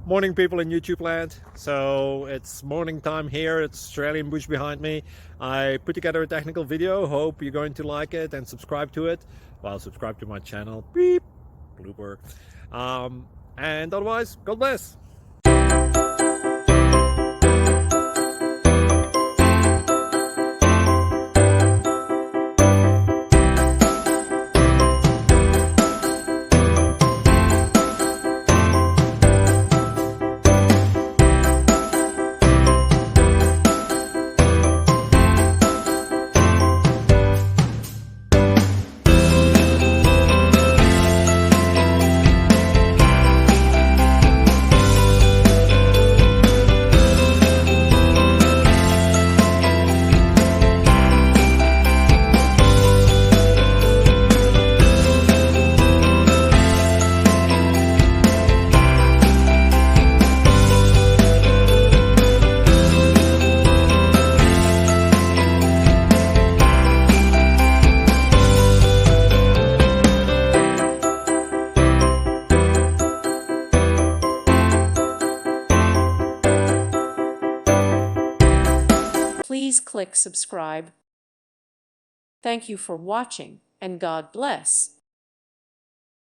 Morning, people in YouTube land. So it's morning time here. It's Australian bush behind me. I put together a technical video. Hope you're going to like it and subscribe to it. Well, subscribe to my channel. Beep. Blooper. And otherwise, God bless. Please click subscribe. Thank you for watching, and God bless.